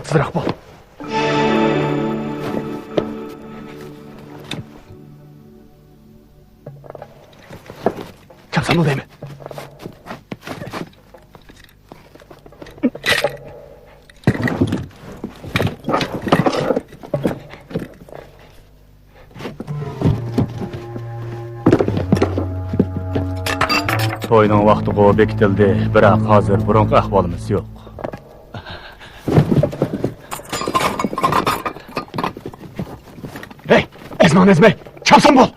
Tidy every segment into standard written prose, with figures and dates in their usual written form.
Tezroq bo'l. Chapsan bo'ldaymi? To'yning vaqti qo'yib bekitildi, biroq hozir burunqi ahvolimiz yo'q. Hey, ezmay, chapsan bo'l.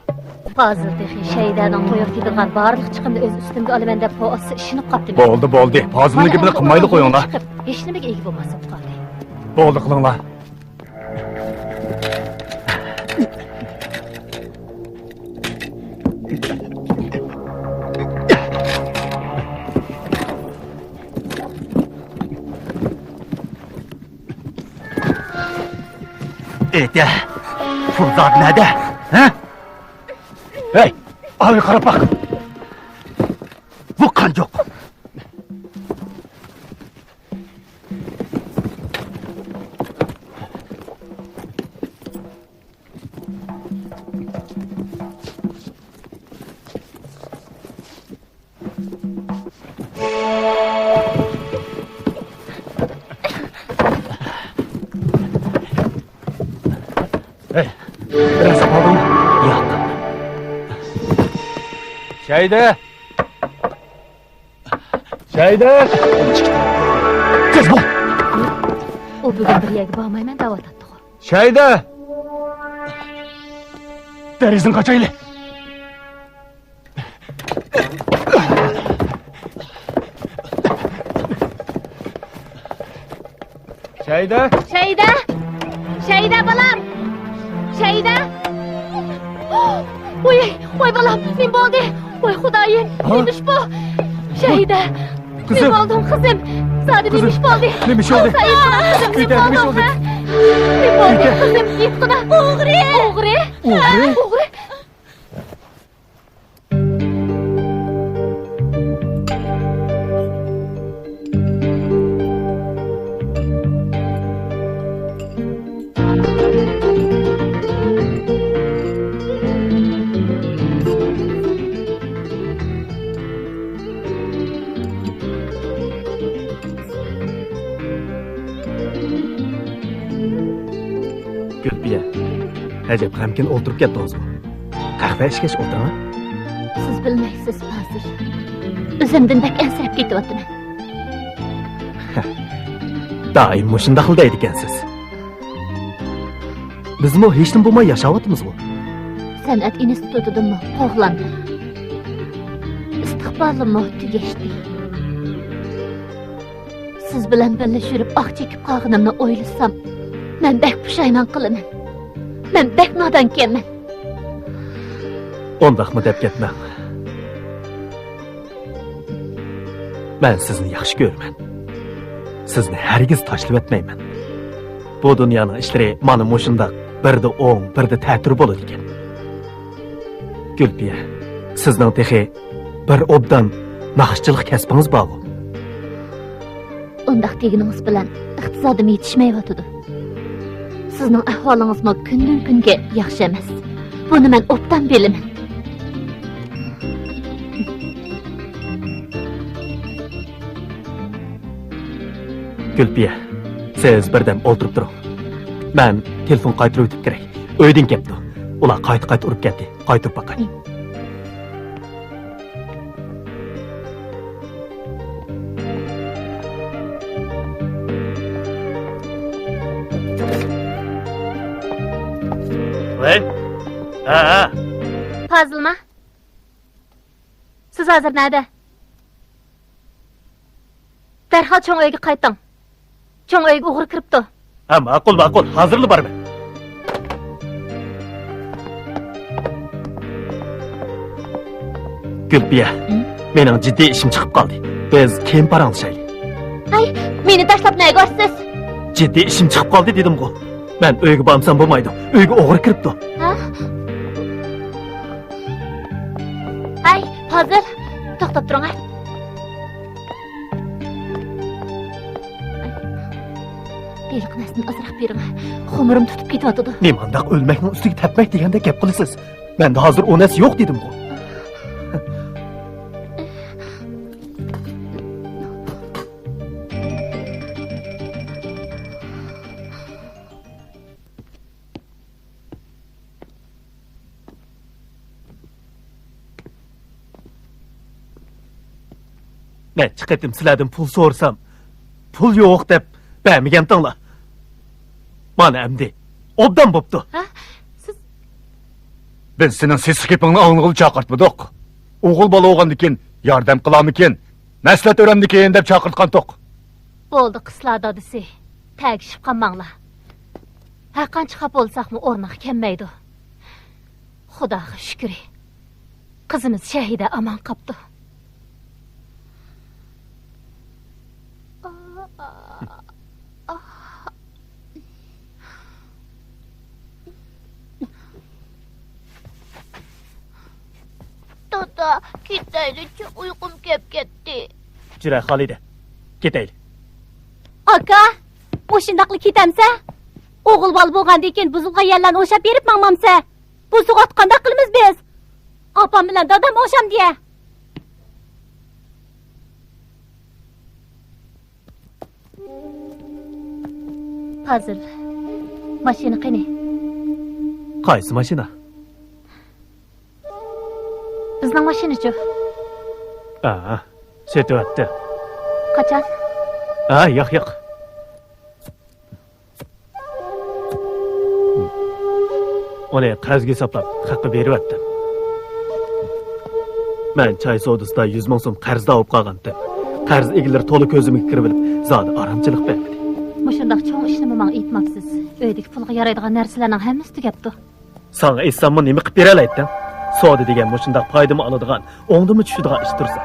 Hozirda shaydadan to'yib ketgan barliq chiqimni o'z ustimga olaman deb bo'g'asi ishinib qopti. Bo'ldi. Hozirniki bilan qilmayli qo'yinglar. Hech nimaga ega bo'lmasa qoldi. Bo'ldi qilinglar. Ete, Furzat nerede? Ha? Hey, abi qarab bak. Bu kan yok. Hey, biraz sapaldın mı? Yok. Şahide! Kız bu! O bugun bir yerga bormayman da'vat etdi. Şahide! Derizin kaçaylı. Şahide! Shayda balam. Shayda. Voy balam, men bo'ldi. Voy xudoyim, nemish bu? Shayda. Kızım. Men bo'ldim qizim. Sadi nemish bo'ldi? Nemish bo'ldi? Qizim, Uyda nemish bo'ldi? Men bo'ldim qizim, yetqina. O'g'ri. O'g'ri. Gülbiye, acaba g'amgin o'ltirib ketdingiz bu. Qahva ichgach o'tiraman. Siz bilmaysiz hozir. O'zimdan bak ansirab ketyapman. Doim mushunda xildaydi ekansiz. Bizmi hech nima bo'lmay yashayapmiz bu. San'at institutidami qo'g'landi. Istiqbolim tugashdi. Siz bilan birga yurib oq chekib qolganimni o'ylasam, men bak pushaymon qilaman. Men bak nodon ekanman. Ondaqmi deb ketmang. Men sizni yaxshi ko'raman. Sizni hargiz tashlab o'tmayman. Bu dunyoning ishlari mana mushundaq birda o'ng, birda ta'tir bo'ladi ekan. Gulbiya, sizning texi bir obdan naqshchilik kasbingiz bor. Undaq deganingiz bilan iqtisodim yetishmayotdi. Sizning ahvolingiz kundan kunga yaxshi emas. Buni men obdan bilaman. Gulbiya, siz birdam o'tirib turing. Men telefon qaytarib o'tib kerak. Uydan kelibdi. Ular qayta urib ketdi. Qaytarib boqay. Voy. Ha. Fazilma. Siz hozir nerede? Derhal cho'ng uyga qayting. Cho'ng uyga o'g'ri kiribdi. Ha, ma'qul. Hozirli borman. Gulbiya, mening jiddiy ishim chiqib qoldi. Biz keyin paranglashaylik. Ay, meni tashlab nega borsiz? Jiddiy ishim chiqib qoldi dedim-ku. Men uyga bormsam bo'lmaydi. Uyga o'g'ri kiribdi. Ha? Ay, hozir to'xtab turing. Delik nesini azıraq bering. Xomurum tutup ketyotudu. Nemandaq ölməknin üstüge tepmek degende gap qılısız. Ben de hazır o nes yok dedim bu. Ne çıkıttım silerden pul sorsam. Pul yok dep beğenmegen tınla. Bana emdi. Obdan boptu. Ha? Siz Ben senin ses kepini ağınıgıl çakırtmadık. Oğul bala oğandikin, yardım kılamıken, meslet öğrendikin dep çakırtkandık. boldu qıslar dadısı. Təgişib qanmaqla. Hər qanç xap olsaqmı ormaq kemmeydi. Xudağa şükürü. Kızımız şehide aman kaptı. Dada, gitaylı çok uykum kep gitti. Jire Halide. Keteyli. Aka, oşundaqlı ketemse? Oğul bal boğandı eken buzulğa yerlerini oşap berip mağmamsa? Bu suğat qandaq qılımız biz? Apam bilen dadam oşam diye. Hazır. Maşini qini. Qaysı maşina? Bizning mashinachi. Aa, setyapti. Qachon? Yo'q, yo'q. Onu qarzga hisoblab, haqqi beryapti. Men choy sodasida 100 ming so'm qarzda olib qolgandim. Qarz egilar to'la ko'zimga kirib olib, zodi oromchilik berdi. Mushundaq cho'ng ishni men aytmabsiz. Uydagi pulga yaraydigan narsalarning hammasi tugabdi. Sana aytsammi nima qilib bera olaydim? Soda degan mushundaq foydami oladigan, o'ngdimi tushadigan ish tursa.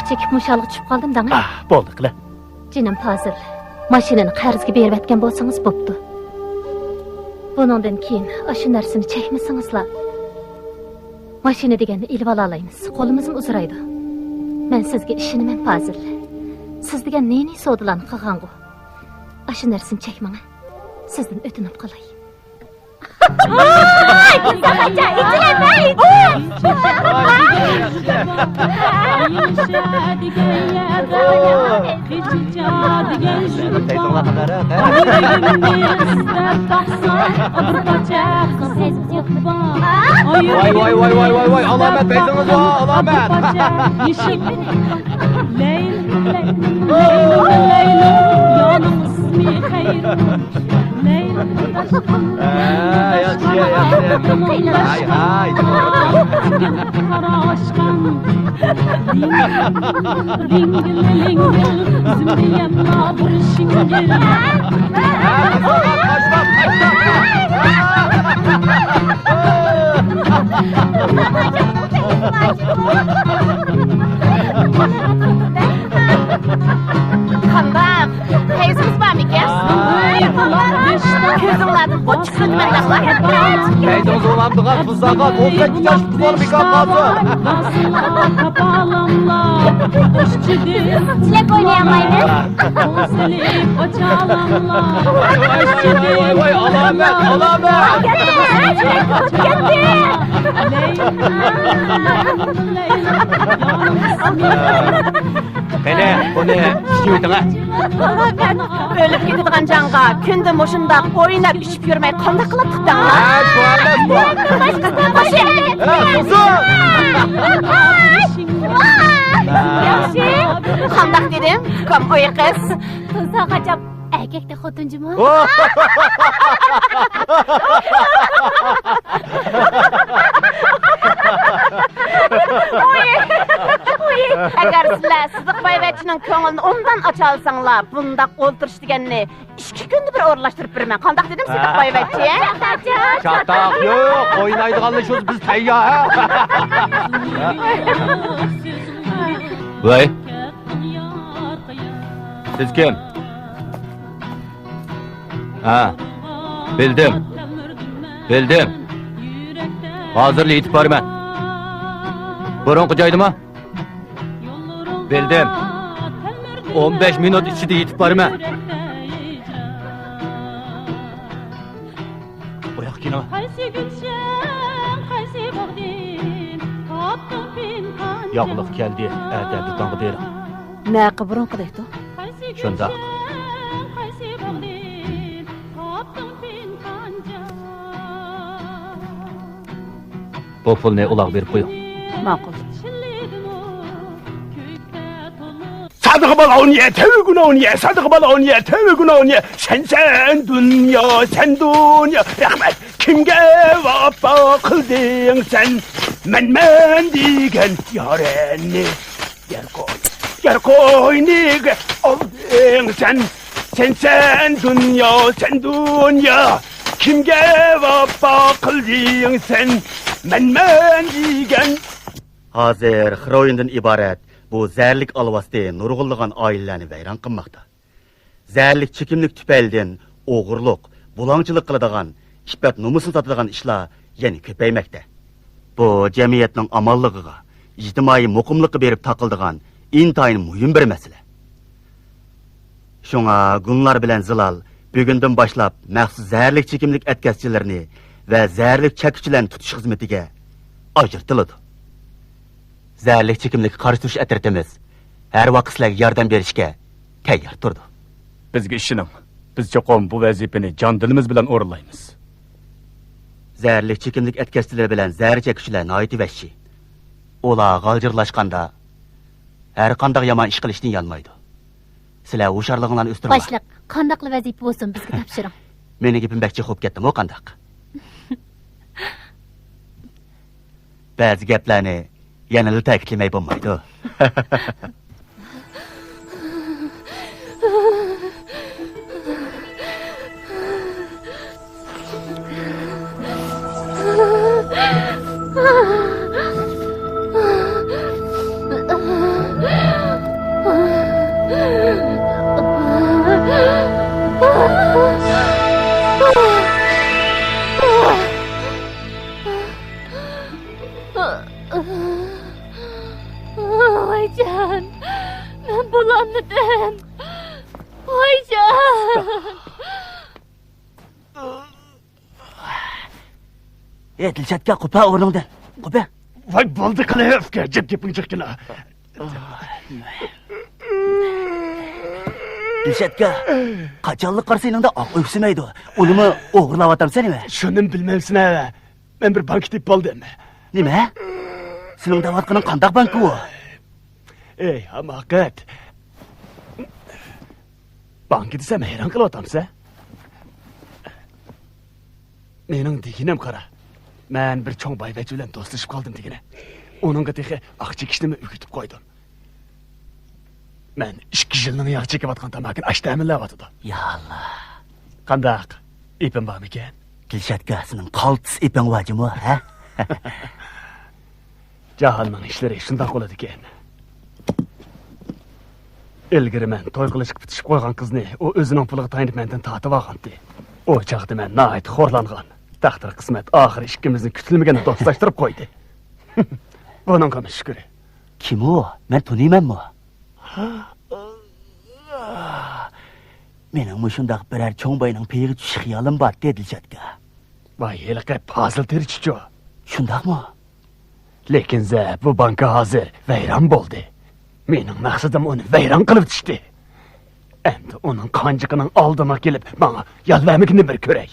Chekib mushalga tushib qoldim dang. Bo'ldi qila. Jinim Fazil, mashinani qarzga berib atgan bo'lsangiz bo'pti. Bundan keyin shu narsani chekmasingizlar. Mashina deganni ilib ola olamiz. Qo'limizim uzraydi. Men sizga ishonaman Fazil. Siz degan neni sodalarni qilgan-ku. Shu narsani chekmang. Sizdan o'tinib qolay. Vay, alamet teyzeniz var, alamet. Kandan, teyzemiz var mı kes? Gözümlerden bu çıkın benden. Teyzeniz olamdıgan tuzağa, 18 yaş tutar bir kapatı. Çilek oynayamayız. Vay, alamet. Hele, bu ne? İşliyordu ha? Ölüp gidiyorgan canğa, kündü moşunda oynap içip yürümey kandak kılıptık da. Bu. Yaxşı. Kandak dedim, kom oy kız. Tuzağa qachab, erkek de xotinchi mi? Agar sizlar Sidiqboyevachning ko'nglini ondan acha olsanglar, bundaq o'ltirish deganni 2 kunda bir o'rlashtirib beraman. Qandaq dedim Sidiqboyevachchi? Çatak yok, oynaydıganlı şuz biz tayya ha. Vay. Siz kim? Ha, bildim. Hazırlı yetip var ben. Burun kucaydı mı? Bildim. 15 minut içinde yetip var ben. kino. Yo'qliq keldi, erta dutonga bering. Ne kıbrın kıdaydı? Shunda. Bu pulni uloq berib qo'ying. Makul. Sadık balon ye, tevgün ye, sadık balon ye, tevgün ye. Sen dünya, sen dünya. Rahmet, kimge vapa kıldın sen? Men digen yarenni. Yer koy nige aldın sen. Sen dünya, sen dünya. Kimge vapa kıldın sen? Men digen. Hazır, Xroyundan ibaret. Bu zərlik alvasты nurg'unlagan oilalarni vayron qilmoqda. Zərlik chekimlik tufaylidan o'g'irlik, bulongchilik qiladigan, iffat nomusini sotadigan ishlar yana ko'paymoqda. Bu jamiyatning amonligiga, ijtimoiy muqimlikqa berib taqildigan intayin muhim bir masala. Shunga gunlar bilan zilal bugundan boshlab maxsus zərlik chekimlik atkazchilarini va zərlik chekuvchilarni tutish xizmatiga ajratiladi. Zərlik chekimlik qarshi turish atirtimiz har vaqt sizlarga yordam berishga tayyor turdi. Bizga ishining. Biz cho'qim bu vazifani jon dilimiz bilan o'rinlaymiz. Zərlik chekimlik atkazchilar bilan zər chekuvchilar noiti vahshiy. Ular g'aljirlashganda har qanday yomon ish qilishdan yanmaydi. Sizlar o'sharlig'inglarni o'stirib. Boshliq, qandaqli vazifa bo'lsin bizga topshiring. Meni gapim bakcha xo'p ketdimi o qandaq? Ba'zi gaplarni yanada ta'kidlamay bo'lmaydi. Oycan, ben bulandım. Oycan. Dilshatga qupa o'rningdan. Qupa. Voy bo'ldi qilib, gaping chiqqina. Dilshatga qachonlik qarsaningda oq o'ksinmaydi. Unimi o'g'irlayapsan nima? Shuni bilmaysan ha. Men bir bank deb bo'ldim. Nima? Sening davatqining qandaq bank u? Ey, hamoqat. Bank desam hayron qilyapsan. Mening deginim qara. Men bir cho'ng boyvachcha bilan do'stlashib qoldim degina. Uningga texe aq chekishni o'rgatib qo'ydim. Men 2 yilning yog' chekayotgan tamakini ashtaminlayotdi. Ya Allah. Qandaq? Ipim bormi ekan? Dilshatga sening qaltis iping vajimi, ha? Jahalning ishlari shundoq bo'ladi ekan. Ilgari men to'y qilishga bitishib qo'ygan qizni u o'zining puliga tayinib mendan tortib olgandi. O chaqda men nayt xo'rlangan. Taqdir qismat oxiri ikkimizni kutilmagan do'stlashtirib qo'ydi. Buning ham shukri. Kim u? Men taniymanmi? Mening mushundaq biror cho'ng boyning peyiga tushish xiyolim bor dedi Dilshatga. Voy, yiliqqa puzzle terichichu. Shundaqmi? Lekin bu banka hozir vayron bo'ldi. Mening maqsadim uni vayron qilib tishdi. Endi uning qanjiqining oldima kelib, menga yalvarmagini bir ko'ray.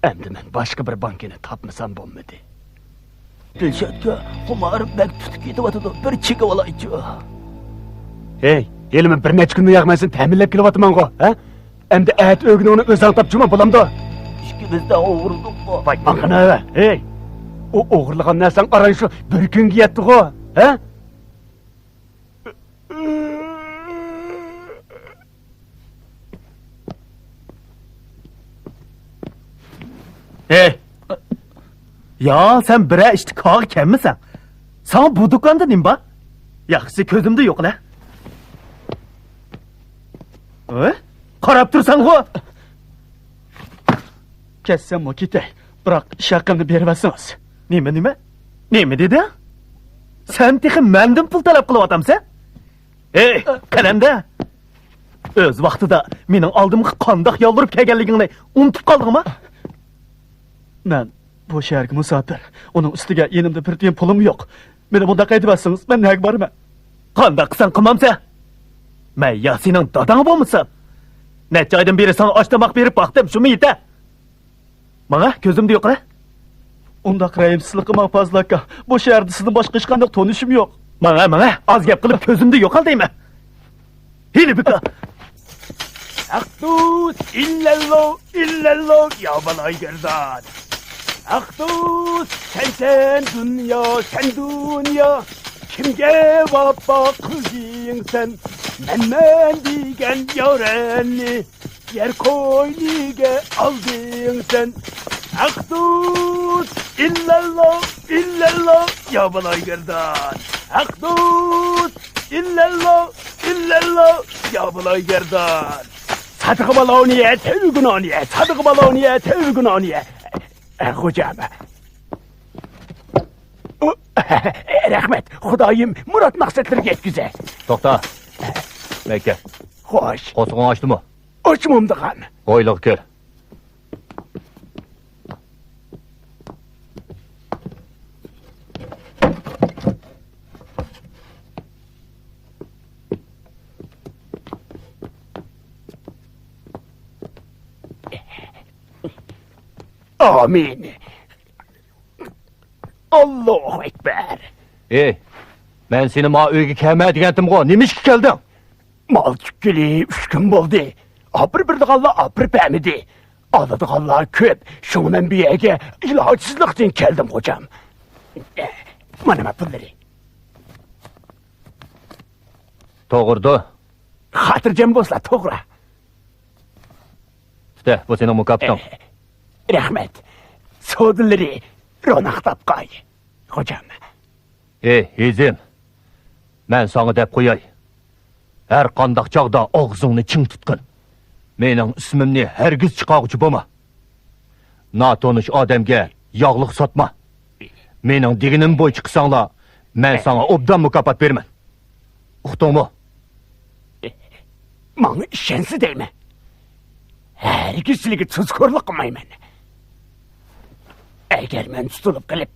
Endi men boshqa bir bankini topmasam bo'lmadi. Dilshatga xumar bak tutib ketyapti. Bir chekib olaychi. Hey, elimi bir necha kunni yag'maysin ta'minlab kelyapman-ku, ha? Endi at o'g'ni uni o'zing topchuma bo'lamdi. Ikkimizda o'g'irlik bor. Voy, qana, hey. O o'g'irlagan narsang qarang shu bir kunga yetdi-ku, ha? Hey! Ya sen bire işte kağı kemmisin. Sana bu dükkanda neyim ba? Yaxşısı közümde yok la. Qarab tursan o. Kessem o gitey. Bırak iş hakkımda berivasınız. Nime? Nime dedi? Sen tekin menden pul talep kılıp atamsa? Hey, kalemde. Öz vaqtida mening oldimga qandoq yoldirib kelganligingni unutib qoldingmi? Men bu shaharga musofir. Uning ustiga yenimda bir tiyin pulim yo'q. Meni bunda qaytibasiz, men nega borman? Qandoq qilsang qilmamsa? Men ya sening dadang bo'lmasa? Necha oydan beri sana oshtamoq berib baqdim, shumi yeta. Mana ko'zimda yo'q-a? Unda qirayimsizlik qilmang Fazil aka. Bu shaharda sizdan boshqa hech qanday tanishim yo'q. Mana az gap qilib ko'zimda yo'qol deyman. Hili bika. Aqdus illallo ya balay gerdan. Aqdus sen dünya kimge vapa kıldın sen men digen yarenni yer koylige aldın sen. Aqdus illallo ya balay gerdan. Aqdus illallo ya balay gerdan. Sadık baloniye, tevgünaniye, sadık baloniye, tevgünaniye. Hocam. Rahmet, Xudayım Murat maksatlarga yetkizay. To'xta. Mekke. Xo'sh. Qo'sqon ochdimi? Ochmamdigan. Qo'yliq ko'r. Amin. Allahu Ekber. Men seni ma uyga kelma degandim-ku. Nimishga kelding? Mal tükkeli 3 gün bo'ldi. Apır birdiğanlar apır bəmidi. Alıdıqanlar köp. Şunu men bir yerge ilacısızlıktan keldim hocam. Mana pulları. To'g'ri. Xatirjam bo'lsa to'g'ri. İşte bu senin mukafatın. Rahmet. Sodilleri ro'naq topqay. Hocam. Izim. Men sana deb qo'yay. Her qandaq chog'da og'zingni ching tutqin. Mening ismimni hargiz chiqaruvchi bo'lma. Notonish odamga yog'liq sotma. Mening deginim bo'yicha qilsanglar, men sana obdan mukofot berman. Uqdingmi? Manga ishonsi deymi? Hargiz sizlarga tuzkorlik qilmayman. Agar men tutilib qilib,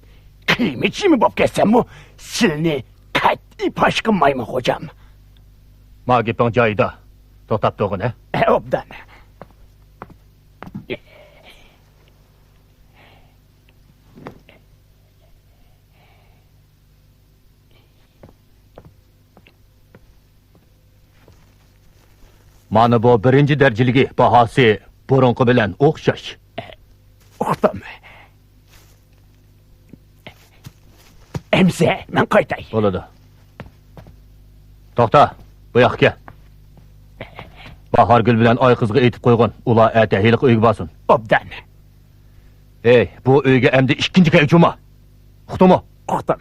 qiymatchimi bo'lib ketsam-mu, sizlarni qat'iy pash qilmayman hocam. Ma gaping joyida. To'xtab turgin, Obdan. Mana bu birinchi darajadagi bahosi burunqi bilan o'xshash. Uqdim. Emse, men qaytay. Bo'ladi. To'xta, bu yoqqa. Bahorgul bilan oy qizga aytib qo'ygan, ular ata heliq uyga borsin. Obdan. Bu uyga endi ikkinchi kay juma. Uqdingmi? Uqdim.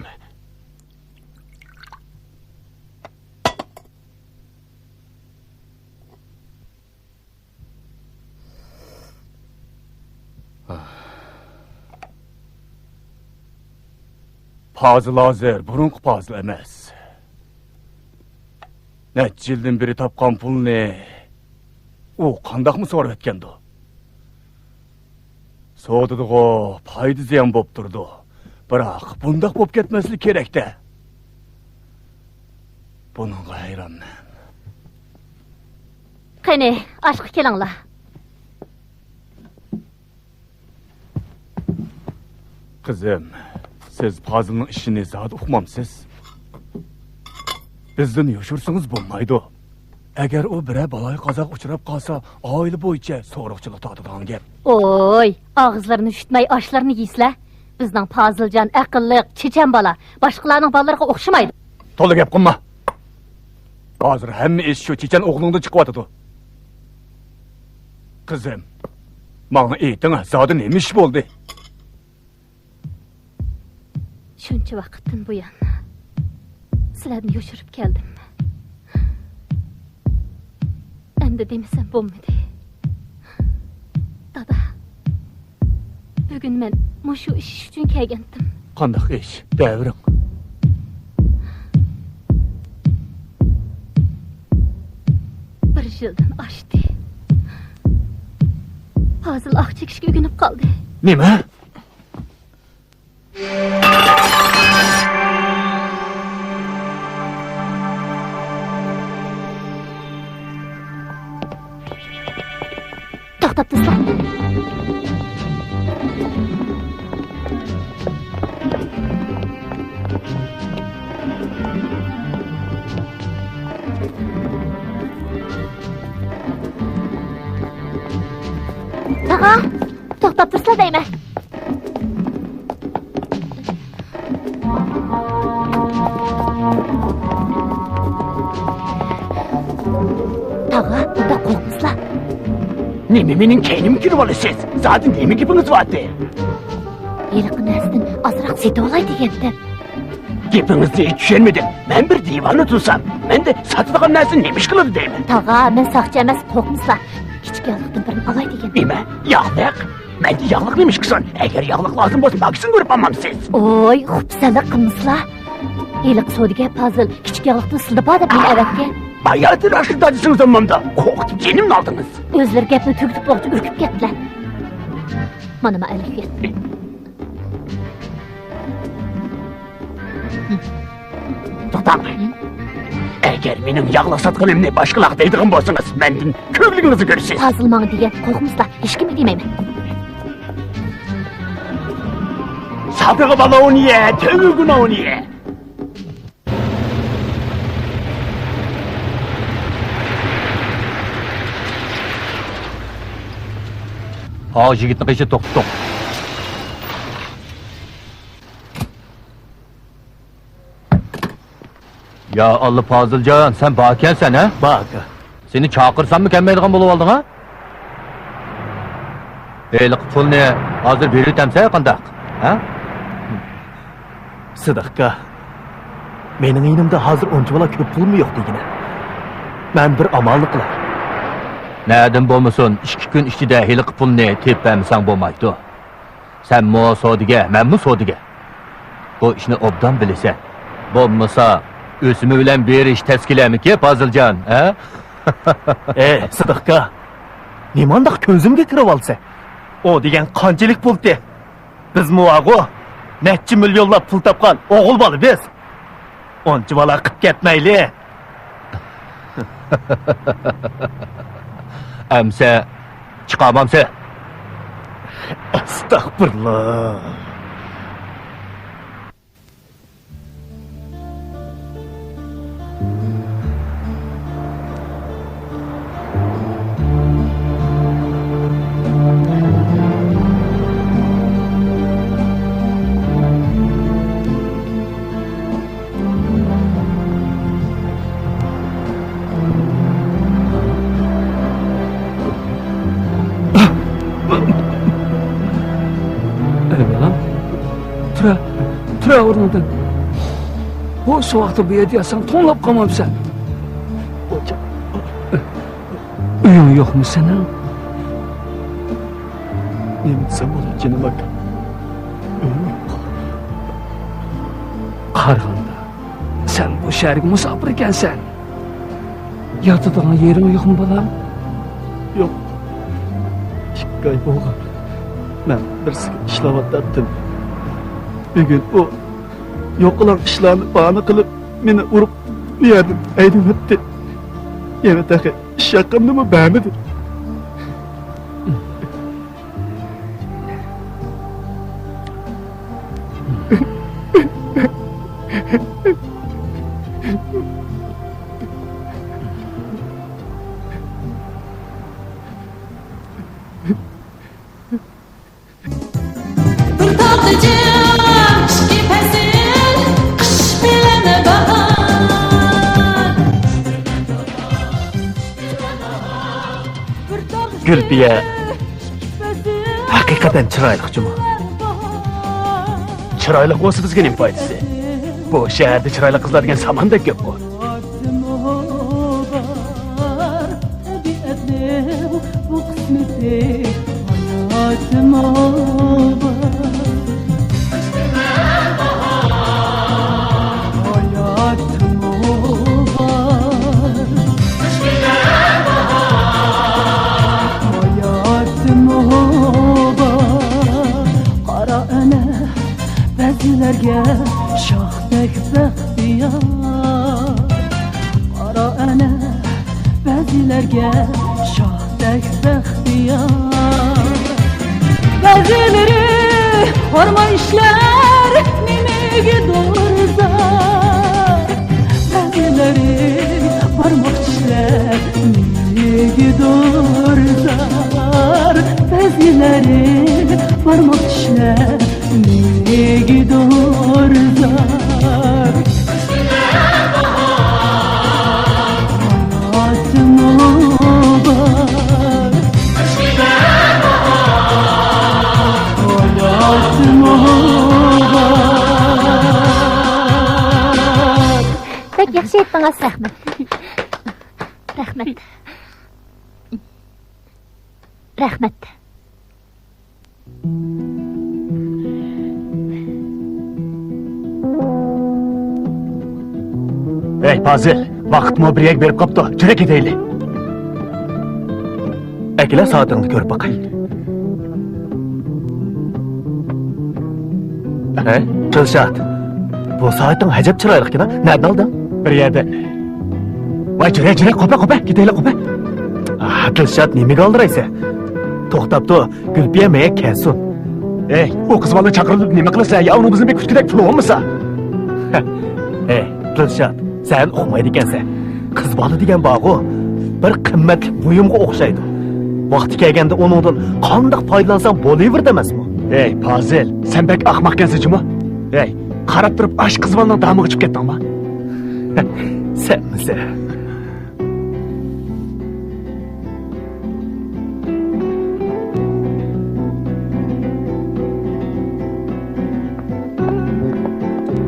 Fazıl hazır, burunqi fazıl emas. Necha yildan beri topgan pulni u qandaqmi so'rab etgandi? So'didigo, foydasi ham bo'lib turdi. Biroq bundaq bo'lib ketmaslik kerak-da. Buningga hayronman. Qani, aşkı kelinglar. Qizim, siz Fazılning ishini zot uqmamsiz. Bizdan yoshursangiz bo'lmaydi. Agar u biror baloy qozoq uchrab qolsa, oila bo'yicha so'roqchilik tortadigan gap. Oy, og'izlarini shutmay oshlarni yeysizlar. Bizning Faziljon aqlli, chechan bola, boshqalarning bolalariga o'xshamaydi. To'la gap qilma. Hozir hamma ish shu chechan o'g'lingda chiqyapti. Qizim, menga ayting, zodi nima ish bo'ldi? Shuncha vaqtdan buyon sizlarni yoshirib keldim. Endi demasam bo'lmadi. Dada, bugun men mushu ish uchun kelgandim. Qandaq ish? Davring. Bir yildan oshdi. Fazil aq chekishga o'rganib qoldi. Nima? To'xtab tursa. Taqa, to'xtab tursa deyman. Taqa, bunda qo'rqmislar. Nima mening keynim kirib olasiz? Zaten nima gapingiz vardı? Yiliqi narsadan ozroq setib olay degandim. Gapingizni hech tushunmadim. Men bir divonni tursam, menda sotadigan narsa nima ish qiladi deyman. Taqa, men soqchi emas, qo'rqmislar. Kichiklikdan birini olay degandim. Nima? Yog'liq? Menda yog'liq nima ish qilsin? Agar yog'liq lozim bo'lsa, maksin ko'rib olmamsiz. Oy, xupsanda qilmislar. Yiliq sodiga Fazil kichik yog'liqni sildib oldi men avatga. Bayatı raşıda acısınız amamda. Korktum, kenimle aldınız. Özleri gapni tugitib boqchi urkib ketdilar. Mana ma Alifga. To'xtang. Agar mening yog'liq sotganimni boshqalar deydigan bo'lsangiz, mendan ko'pligingizni ko'rasiz. Fazil menga degan qo'rqmislar, hech kimga demayman. Sabiga bala o'niye, tövguna o'niye. Ağacı gitme peşe tok. Ya Allah Fazılcan, sen bakensen ha? Bak. Seni çağırsam mı gelmeydiğin bulup aldın ha? Eylik pul ne? Hazır biri temseye kandak. Ha? Sıdıkka. Mening eynimde hazır onca köp pulum yok degine. Ben bir amallık kılar. Nereden bulmuşsun? 2 gün içinde helik pulunu tepemsen bulmaydı. Sen mu sodige, ben mi sodige? Bu işini obdan bilirsen. Bulmasa, üsümü bilen bir iş teskilemi ki Fazılcan, ha? Sıdıkka. Nimandaq közümge kirib olsa. O degen qanchalik pul de. Biz muago neçi milyonlab pul tapqan o'g'il bola biz. Oncha bola qilib ketmayli. Emse, çıkamamsa. Estağfurullah. Tura o'rnidan. Bu sovuqda bu yerda yatsang to'nlab qolmabsan. Uying yo'qmi sening? Nima desam bo'ladi jinim aka? Qarg'anda. Sen bu shaharga musofir ekansan. Yotadigan yering yo'qmi bolam? Yo'q. 2 oy bo'lgan. Men birsiga ishlayotgandim. Bugün o yok olan işlerini bahane kılıp beni vurup bir yerden eğdim etti. Yine de iş yakındı mı beğenmedi. Gülbiye hakikaten çıraylıkçı mı? Çıraylık olsa bizga nima foydasi? Bu shaharda chiroyli qizlar degan samandek gap bu. Bəzilərgə şahdək bəxtiyar Qara ənə bəzilərgə şahdək bəxtiyar Bəziləri horma işlər mimigi dorzar Bəziləri parmaq işlər mimigi dorzar Bəziləri parmaq işlər mimigi dorzar Hayatım obar Hayatım obar Pek yaxşı etdiniz, rəhmət. Rəhmət. Rəhmət. Ey Fazil, vaqtımı bir berib qoptu. Jure ketayli. Әкеле saatini ko'rib boqay. Dilshod, bu soating ajab chiroyli ekan, nereden aldın? Bir yerden. Vay jure, qopa, ketayli qopa. Dilshod, nimaga oldiraysan? To'xtabdi, Gulbiya menga kelsin. Ey, o qız bola chaqirilib nima qilasan? Ya uni bizni bir kutkidek pulog'imisa? Ey, Dilshod, sen uqmaydi ekansan. Qiz bola degan bog'u bir qimmatli buyumga o'xshaydi. Vaqti kelganda uningdan qanday foydalansang bo'laver demasmi? Ey, Fazil, sen bek ahmoqkansan-chi? Ey, qarab turib ash qiz bolaning damig'i chiqib ketdingmi? Senmisi?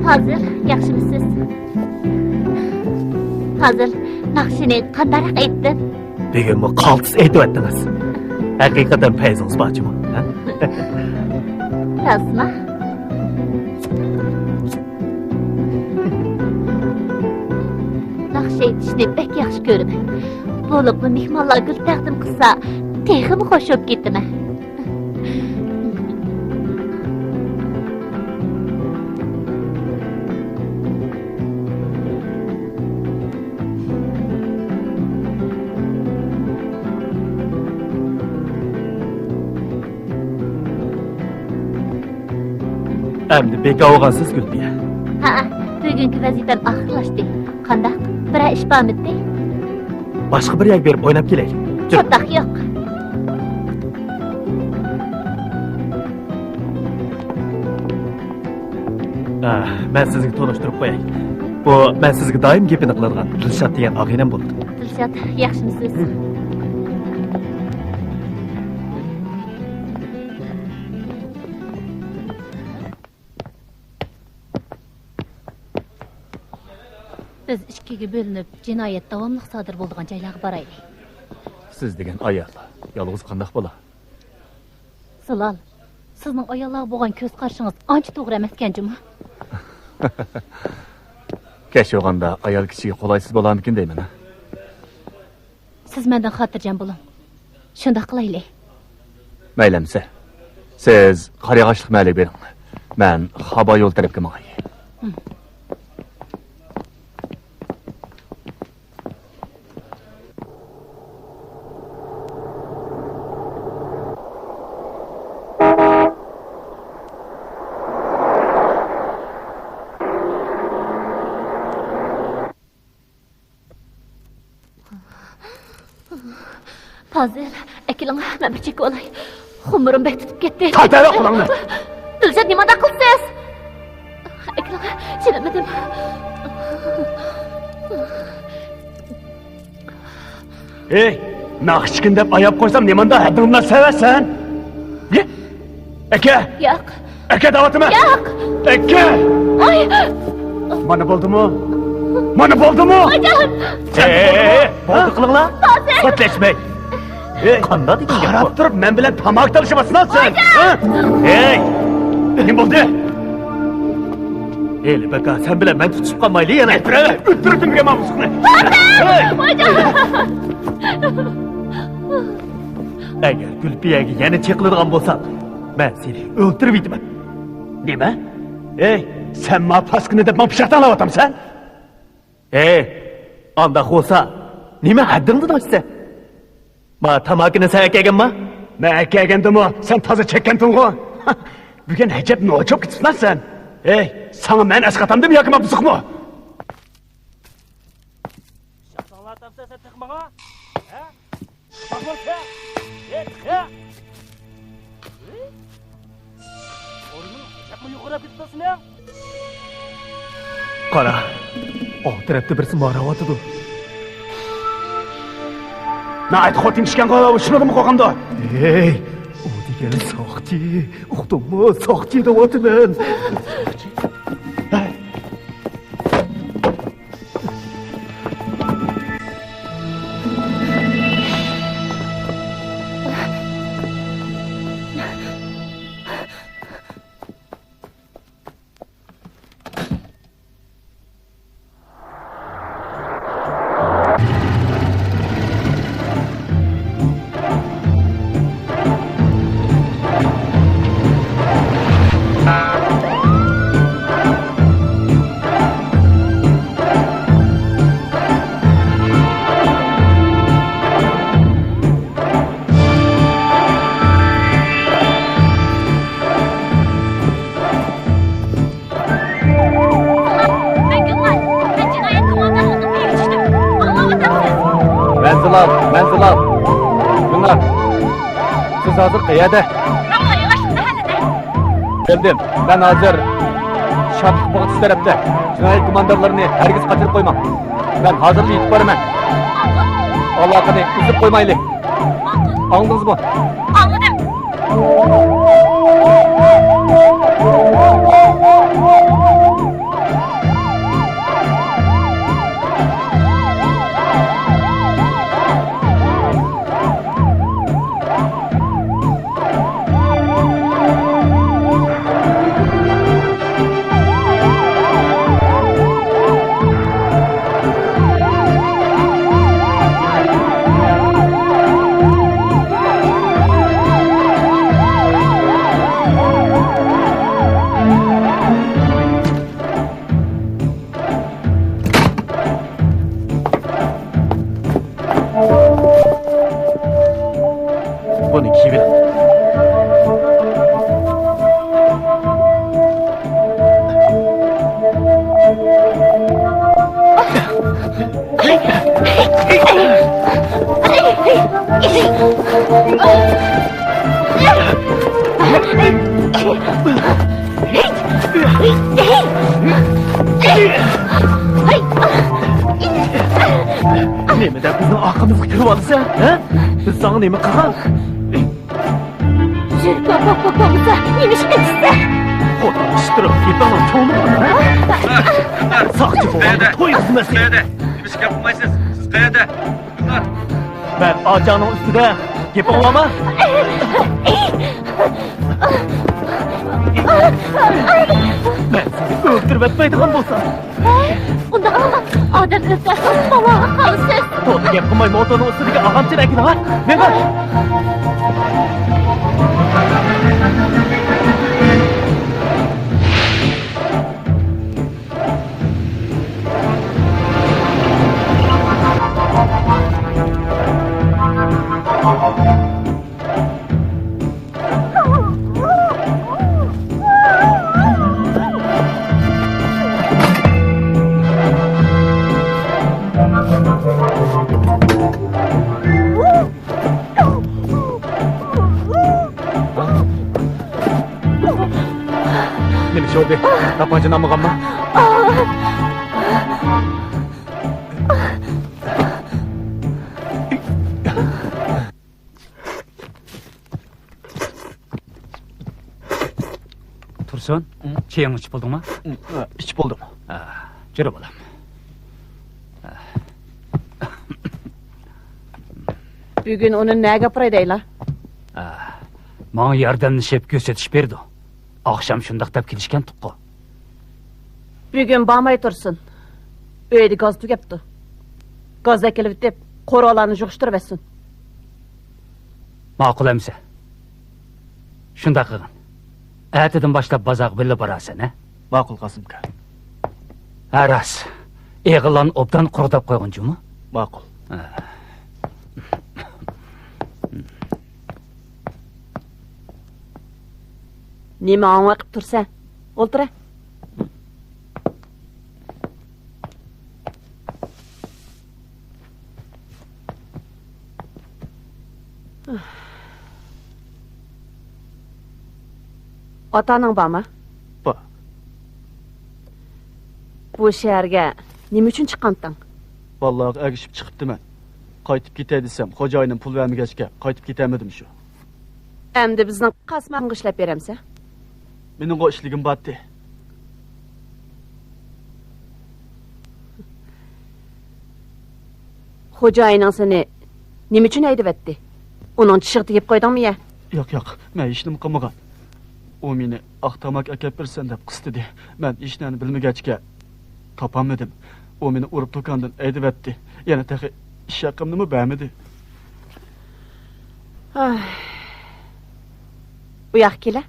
Hazır, yaxshimisiz? Hazır, naqshini qandaroq aytdin? Bugunmi qaltis aytyaptingiz? Haqiqatan fayzingiz bormi? Rostmi? Naqsh aytishni bek yaxshi ko'raman. Bo'libmi mehmonlar gul taqdim qilsa, texmi xo'sh bo'lib ketdimi? Endi bekavg'ansiz Gulbiya. Ha, bugungi vazifam oxirlashdi. Qandaq? Biror ish bormidi? Boshqa bir yak berib o'ynab kelaylik. Cho'taq yo'q. Men sizga tanishtirib qo'yay. Bu men sizga doim gapini qiladigan Dilshod degan og'aynam bo'ldi. Dilshod, yaxshimisiz? Biz ikkiga bo'linib, jinoyat davomli sodir bo'lgan joylarga boraylik. Siz degan ayol, yolg'iz qandoq bo'la? Zilol, sizning ayollarga bo'lgan ko'z qarshingiz ancha to'g'ri emas ekan-jumi? Kech o'g'anda ayol kishiga qolaysiz bo'larmikin deyman. Siz mendan xotirjam bo'ling. Shunday qilaylik. Maylamsa. Siz qarag'ashliq ma'lik bering. Men havo yo'l tarafga mangay. Fazil, akiling, men bir chekib olay. Xumurim bek tutib ketdi. Qaytara qulangni. Dilshod, nimada qilsiz? Akiling, chidadim. Ey, naqshkin deb ayab qo'ysam nimanda haddimdan sevasan? Ye? Aka! Yo'q. Aka da'vatimi? Yo'q. Aka! Ay! Mana bo'ldimi? Mana bo'ldimi? Ojon! Bo'ldi qilinglar. Sotlashmay. Qanday degan gap? Qarab turib men bilan tamoq talashamassan sen. Ey! Nima bo'ldi? Ey, baka, sen bilan men tutishib qolmaylik yana. O'ttirdim men musuqni. Agar Gulbiyaga yana cheqiladigan bo'lsam, men seni o'ldirib yetaman. Nima? Ey, sen ma paskını deb ma pişaktan alavatımsan? Anda olsa, nime haddingni ochsa? Ma tamakini sen kelganmi? Ben gelgendim o, sen taze çekkendin o. Bugün hecep ne çok gitsin lan sen. Ey, sana ben eskatamdım yakıma bızık mı? Qara, o tarafta birisi maravatidi. Ne ait xotin işken kola şunu mu kokandı? Ey, o degani soqchi, uqdimmi? Soqchi deyapman. Menzilal. Bunlar. Siz hazır kıyada. Geldim. Ben hazır. Şartlık bağıtı tarafta. Cinayet kumandarlarını herkes kaçırıp koymam. Ben hazır yetip varım. Allah'ını üzüp koymaylı. Anladınız mı? Bunu kiyiveren. Nemeden bizning orqamizga kirib olsa, ha? Biz sana nima qilgan? Bo'lsa, nima ish qilsa? Xotin ishtirok etaman, to'g'rimi? Soqchi bo'ldi, to'y xizmati. Qayerda? Nima ish qilmaysiz? Siz qayerda? Bunlar Ben ağacının üstüde gep olama. Ben sizi öldürüp etmeydiğim bolsa. Unda odam o'zgarsa baloga qolasiz. To'g'ri gap qilmay motorni ustiga og'am kerakini ha? Men bor. Nima ish oldi? Tapanchani olmaganmi? Tursun, çayını içip oldun mu? İchib bo'ldim. Yürü bolam. Bugün onu ne gapiray deyla? Bana yardımlaşıp gösetiş berdi. Akşam şundaq dep kelishgan tuqqu. Bugün bağmay tursun. Öyle gaz tugaptı. Gaz ekilip dep qo'rg'onlarni yig'ishtirib etsin. Ma'qul emsa. Shundaq qilgin. Ertadan boshlab bozorga birga borasan, ha? Ma'qul Qasım aka. Aras. Eğilan obdan qurudap qo'ygan jumi? Ma'qul. Nima аңа qilib tursan? O'ltira. Otaning bormi? Bor. Bu shaharga nima uchun chiqqanding? Vallahi ergishib chiqibdiman. Qaytib ketay desam, xo'jayinim pul vermagachga qaytib ketamadim shu. Endi bizning qasmaqni ishlab beramsa? Mening o ishligim batdi. Xo'jayining seni nima uchun haydayapti? Uning tishig'i tegib qo'ydingmi ya? Yo'q, men ishnim qilmagan. U meni aqtamak akab bersan deb qistidi. Men ishni bilmagachga topamadim. U meni urib to'kandan aydyapti. Yana taxi ish haqimni bermadi. Bu yoqqa kela.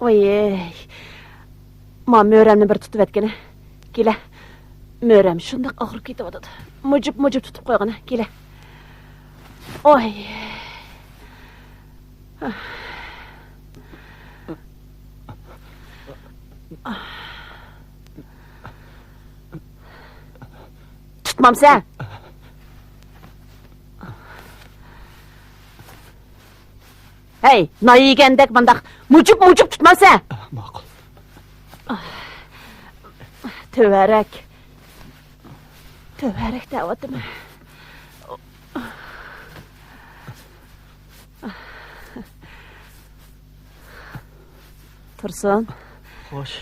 Oy. Ma mo'ramni bir tutib etgani. Kela. Mo'ram shundoq og'rib ketyapti. Mujib tutib qo'ygani. Kela. Oy. Tutmamsa? Hey, nayigandek bundaq mujib tutmasa? Ma'qul. Töverek deyaptimi? Tursun. Xo'sh.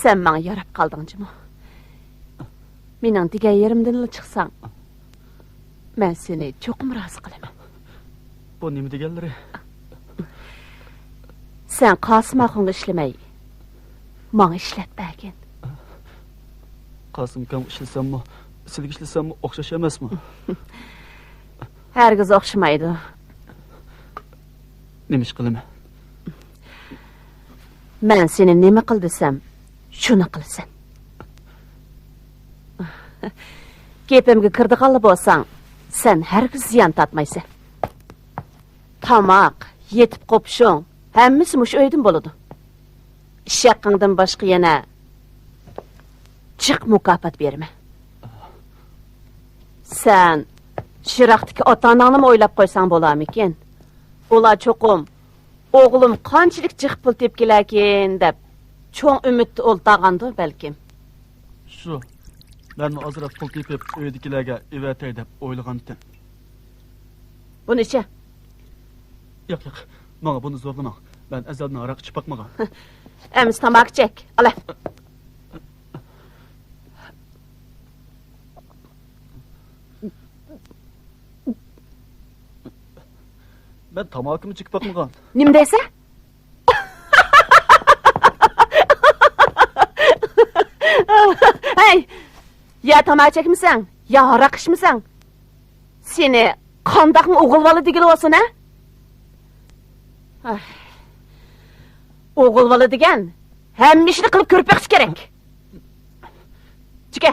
Sen menga yarab qoldingmi? Mening degan yerimdan chiqsang, men seni cho'qim rozi qilaman. Bu nima deganlari? Sen Qosim axunga ishlamay, menga ishlatmagin. Qosim kam ishlasammi, sizga ishlasammi o'xshash emasmi? Hargiz o'xshamaydi. Nima ish qilaman? Men seni nima qil desam, shuni qilsan. Gepimga kirdiqanli bo'lsang, sen hargiz ziyon tatmaysan. Tamoq, yetib qopishing, hammasi mush uydan bo'ladi. Ish haqingdan boshqa yana chiq mukofot berma. Sen Shiraqdagi ota-onangni o'ylab qo'ysang bo'larmikin? Ular cho'qim o'g'lim qanchalik jiq pul tepkilarkin deb cho'ng umidni o'ltag'andi balkim. Shu. Men azroq pul tepib uydagilarga evatay deb o'ylagandim. Bunichi? Yo'q. Menga buni zo'rlamang. Ben azaldan aroq ichib bakmagan. Emis tamoq chek. Ala. Ben tamokimni chekib bakmagan. Nim deysa? Hey! Ya tamoq chekmisan? Ya aroq ichmisan? Seni qandaqmi o'g'il bola degili olsin, ha? O'g'il bola degan hamma ishni qilib ko'rib beqish kerak. Chika.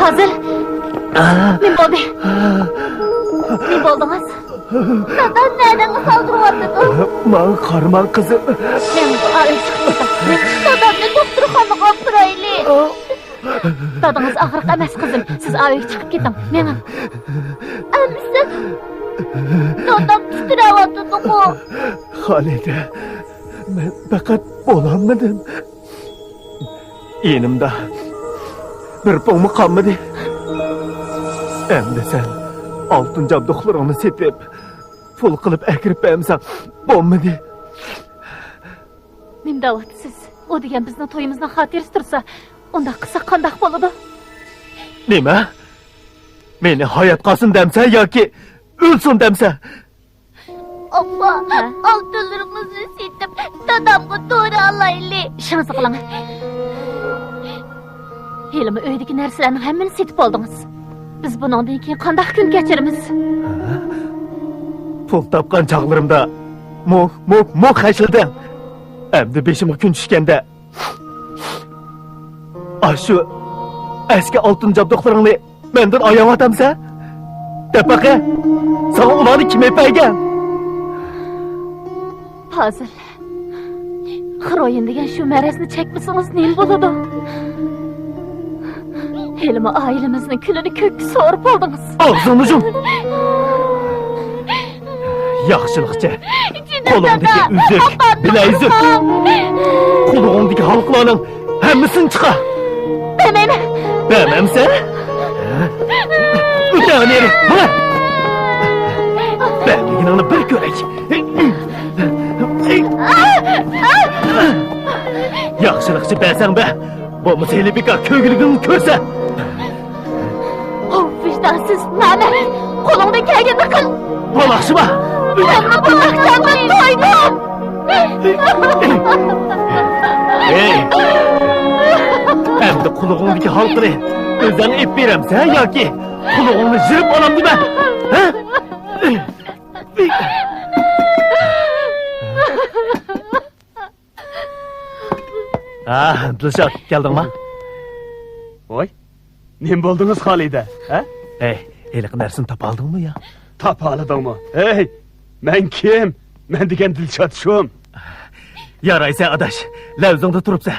Fazıl. Ne oldu? Ne buldunuz? Dadam nereden saldırıyordu? Man karman kızım. Ben arayıp çıkmıştım. Dadamni doktorxonaga olib turayli. Dadınız ağırlık emas kızım. Siz arayıp çıkıp gidin. Menin. Emisi. Dadam titreyotdu. Halide, ben fakat bolanmadım. Yenimde bir pomu kalmadı. Hem de sen altın cabduklarını sepip, pul kılıp ekirip emsen olmadı. Nimdavat siz. O degan bizni to'yimizdan xotirasi tursa, unda qilsa qandaq bo'ladi? Nima? Meni hayat qalsin demsen yoki o'lsin demsen? Abba, altınlarımızı sildim. Dadamga to'ra alayli. İşinizni qiling. Helimi uydagi narsalarning hammani setib oldingiz. Biz bundan keyin qandaq kun kechiramiz? Pul topgan chog'larimda mo'q hashildim. Endi beshimga kun tushganda shu eski oltin jabduqlaringni mendan oyayotamsan? Depaqa, sana ularni kim epagan? Fazıl. Xroyin degan shu marazni chekmasangiz nima bo'ladi? Helimi ailemizning kulini ko'kka so'rib oldingiz. Og'zingni yum. Yaxshilikcha qo'lingdagi uzuk, bilayzuk, qulog'ingdagi xalqlarning hammasini chiqar. Demayman. Dememsen? Ötağın yeri, bana! Benliğini bir görek. Yaxşılıkçı bensen be, bu mesele bir kögülüğünü körse. O vicdansız namet, kolumda kelgeni kıl. Balakşıma! Uyanma bulaktandan doydum. Hey! Hem de kuluğundaki halkını özden ip veremsen ya ki kuluğunu jırıp alam değil mi? Dilşat geldin mi? Oy. Ne buldunuz Halide? He? Hey, iyilik dersini tapaldın mı ya? Tapaladın mı? Hey, ben kim? Ben degen Dilşat şum. Yaraysa adaş, levzinde turupsa.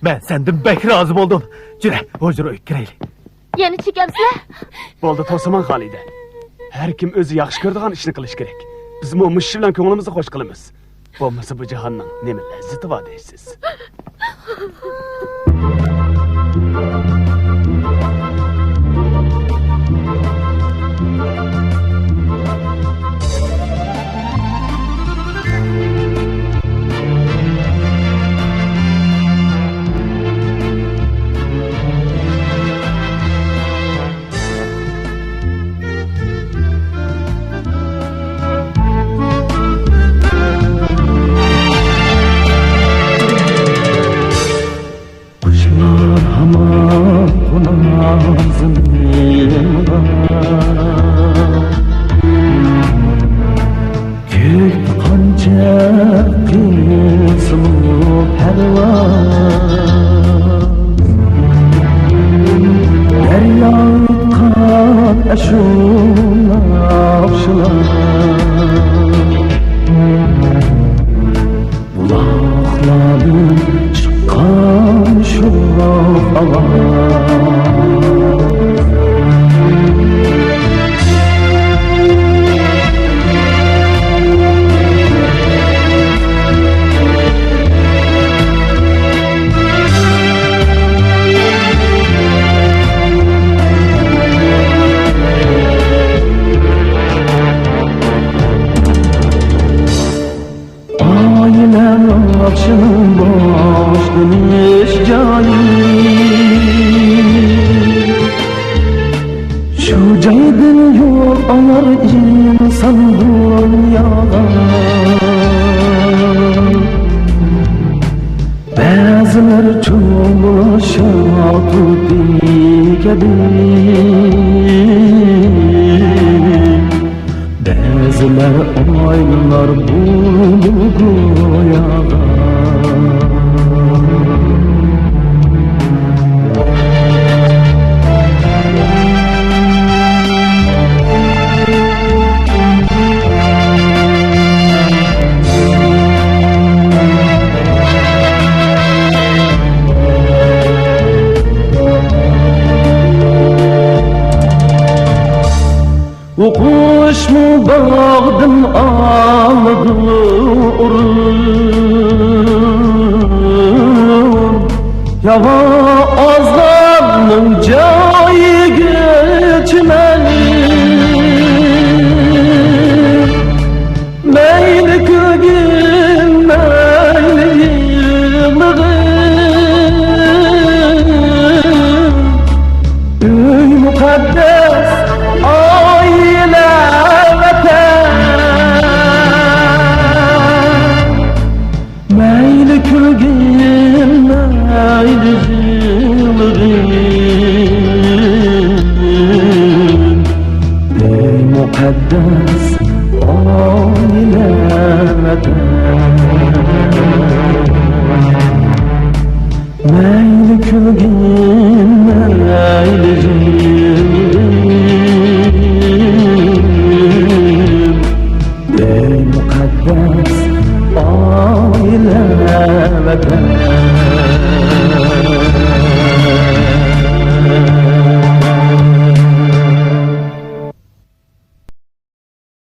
Ben senden bek razı oldum. Cüre, hocuru gireyli. Yeni çekemsizler? Bo'ldi to'saman Halide. Har kim o'zi yaxshi ko'radigan ishni qilish kerak. Biz bu mush bilan ko'nglimizni xo'sh qilamiz. Bo'lmasa bu jahonning nima lazzati bor deysiz? bağdım ağlıyorum Yava azlarının cayı geçmeli Meyli kırgın meyli yığılığım Üy mukaddes aile vatan Meyli kırgın meyli yığılığım Üy mukaddes aile vatan Meyli kırgın meyli yığılığım Ey mukaddes aile vatan